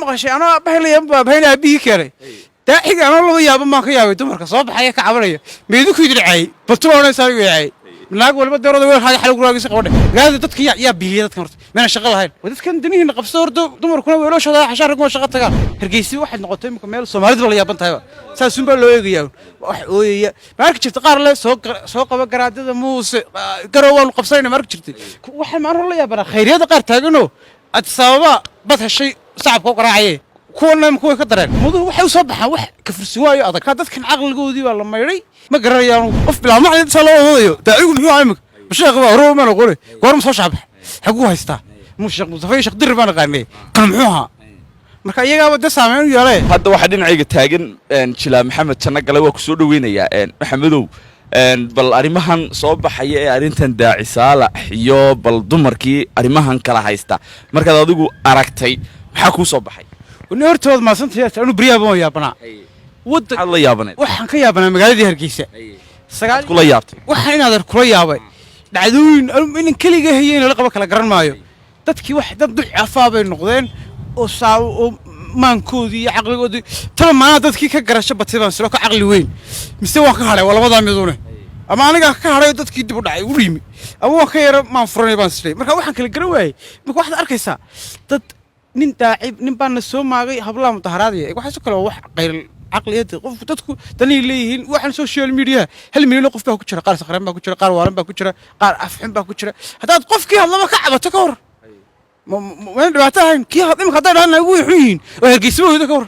maqashay anoo bahayna bihi kale daaxiga anoo laga yaabo ma ka yaabay dumarka soo baxay ka cabanaya meedu ku dircay baltoona saaray weeyay naag walba darada weel xaga xal guraagiisa qabadhe gaada dadka yaa bihiya dadkan horta meena shaqo lahayn dadkan danihiina qabso horta dumarkuna weelashada xashar kuma shaqo tagaan hargeysi waxay noqotay imka meel Soomaalidu la yaaban tahay saasuun baa loo eegayaa wax ooyaya marka jirta qaar le soo qaba garaadada muuse garowan qabsayna marka jirtay waxa ma la yaabana khayriyada qaar taagano ad sababa bad heshay shacabka qaraacay kuwana kuwa ka dareen muduhu waxay soo baxaan wax ka fursin waayo adag ka dadkan aqligoodii baa la maydhay ma garanayaan qof bilaa macna sala wadayo daacigu muxuu ahay sheekh waa hore ma noqon goorma soo shacab xagu haystaa mushaq mustafay sheekh dir baan qaanay kan muxuu ahaa marka iyaga wada saameyn u yeelay hadda waxa dhinacayga taagan jila maxamed janna galay waa ku soo dhaweynaya maxamedow bal arimahan soo baxaya ee arintan daacisaala iyo bal dumarkii arimahan kala haysta markaad adigu aragtay maxaa ku soo baxay وني هرتود ما سنتي أنا بريا بون يابنا ود الله يابنا وحن كيابنا مقالدي هرقيسة سقال كل يابتي وحن هذا كل يابي دعدون من كل جهين لقبك على قرن مايو تذكي واحد ضد عفابة النقدين وصاو مانكودي عقل ودي ترى ما تذكي كجرش بتسيبان سلوك عقل وين مستوى كهرة ولا وضع ميزونه أما أنا كهرة تذكي تبغى وريمي أما خير ما فرني بانسلي مركب واحد كل جروي مركب واحد أركيسا تد nin daacib nin baan soo maagay hablaha mutaharaadii waxa soo kale wax qayl aqliyada qof dadku tani leeyihiin waxan social media hal milyan qof baa ku jira qaar sakhran baa ku jira qaar waalan baa ku jira qaar afxin baa ku jira hadaad qofkii hadlaba ka cabato ka hor ma dhibaatayn kii imka hadaan ugu yihiin oo hergeysmooda ka hor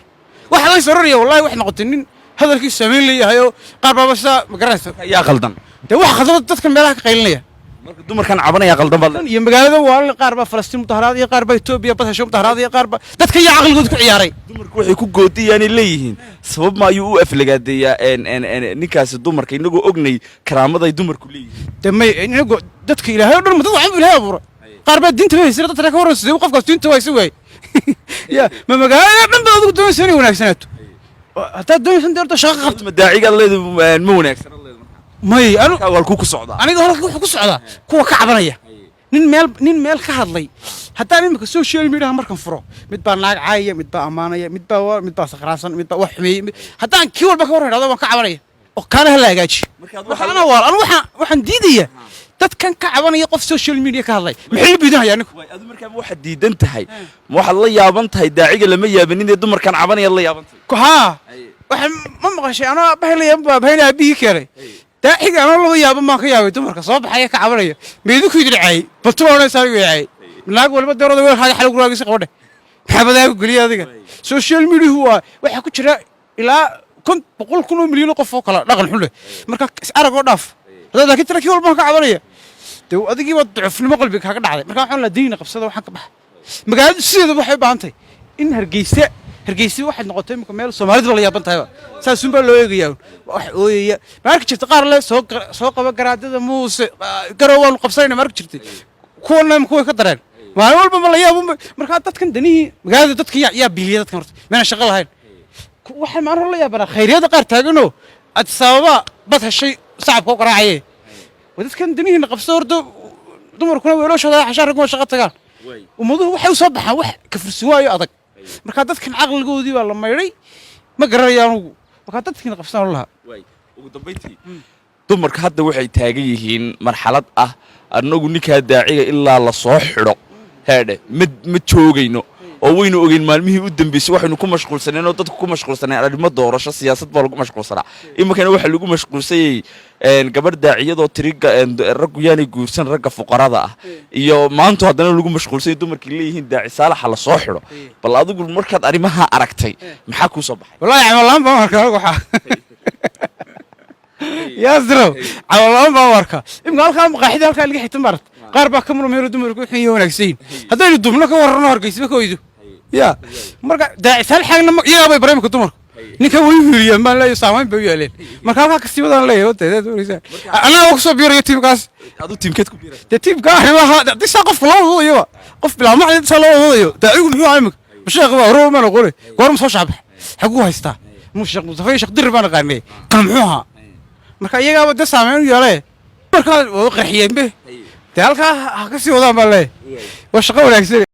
waxa la soo wallahi wax noqotay nin hadalkii sameyn leeyahay qaar baa basa ma garanaysa yaa qaldan de wax khadad dadka meelaha ka qaylinaya marka dumarkan cabanaya qaldan badan iyo magaalada waa qaar ba Falastiin mutaharaad iyo qaar ba Itoobiya bad hesho mutaharaad iyo qaar ba dadka yaa aqligood ku ciyaaray dumarku waxay ku goodiyaan leeyihiin sabab ma ayuu u aflagaadeeyaa ninkaas dumarka inagu ognay karaamada ay dumarku leeyihiin damay inagu dadka Ilaahay oo dhan ma dad waxaan Ilaahay abuuray qaar ba diinta weysay dadka ka waran sidoo qofkaas diinta weysay way ya ma magaalada dhan baa ugu doonaysan wanaagsanaato hatta doonaysan deerto shaqo qabto ma daaciga leeyahay ma wanaagsan ماي أنا والكو كصعدة أنا قال لك كصعدة كوا كعبانية نين ميل كهذلي حتى أنا السوشيال ميديا مركم فرو متبع ناق عاية متبع أمانية متبع سخراسن متبع وحمي حتى أنا كيول بكور هذا ما كعبانية وكان هلا جاش أنا وحن ديدية تتكن كعبانية قف السوشيال ميديا كهذلي محل بيدها يعني هذا مركب واحد ديد أنت هاي واحد الله يابنت هاي داعية لما يابنين الدمر كان عبانية الله يابنت كها وحن ما مغشي أنا بهلا بيه كره daaxiga anoo laga yaabo ma ka yaabay dumarka soo baxay ka cabanaya meedu ku dircay baltoona saaray weeyay naag walba darada weel xaga xal guraagiisa qabadhe maxabadaa ku galiya adiga social media waxa ku jira ilaa 100 milyan qof oo kala dhaqan xun leh marka arag oo dhaaf hada laakiin tira kii walba ka cabanaya de adigii wad ducufnimo qalbiga ka dhacday marka waxaan la diina qabsada waxaan ka bax magaalada sideeda waxay baahantay in hargeysi waxay noqotay imka meel Soomaalidu la yaaban tahay saasuun baa loo eegayaa wax ooyaya marka jirta qaar le soo qaba garaadada muuse garowan qabsayna marka jirtay kuwana kuwa ka dareen maalin walba ma la yaabo marka dadkan danihi magaalada dadka yaa bihiya dadkan horta meena shaqo lahayn waxa ma la yaabana khayriyada qaar taagano ad sababa bad heshay shacabka qaraacay dadkan danihiina qabso horta dumarkuna weelashada xashar kuma shaqo tagaan umuduhu waxay soo baxaan wax ka fursin waayo adag marka dadkan aqligoodii baa la maydhay ma garanayaan marka dadkina qabsan laha ugu dambeyntii dumarka hadda waxay taagan yihiin marxalad ah anagu ninka daaciga ilaa la soo xidho heede ma joogayno oo waynu ogeyn maalmihii u dambeysay waxaynu ku mashquulsaneen oo dadku ku mashquulsaneen arrimo doorasho siyaasad baa lagu mashquulsanaa imankana waxa lagu mashquulsayay gabadh daaciyadoo tiriga rag yaani guursan ragga fuqarada ah iyo maanta haddana lagu mashquulsay dumarkii leeyihiin daaci saalaxa la soo xidho bal adigu markaad arrimaha aragtay maxaa ku soo baxay wallahi amalaan baan arkaa waxa yaasro amalaan baan arkaa imka halka maqaaxida halka laga xitan marat qaar baa ka murmeeyo dumarku wixii wanaagsan haddii dubno ka warrano hargeysa ka weydo يا مركا داعي سالحنا يا أبي إبراهيم كتمر نيكا ويفيريا ما لا يسامحين بيوالين مركا كا كسيبه ده لا يهود ده دوريسان أنا أقصد بيري تيم كاس هذا تيم كتكو بيري ده تيم كاس ما هذا ده ساقف كلام هو يوا قف بلا ما عند سلام هو يوا داعيهم هو عمك مش يا روح ما نقوله قارم صوش عبه حقوها يستا مش مصطفى يشق درب أنا قارني قمحوها مركا يجا بده سامحين يلا مركا وقحيين به ده هالك كسيبه ده ما لا وش قولك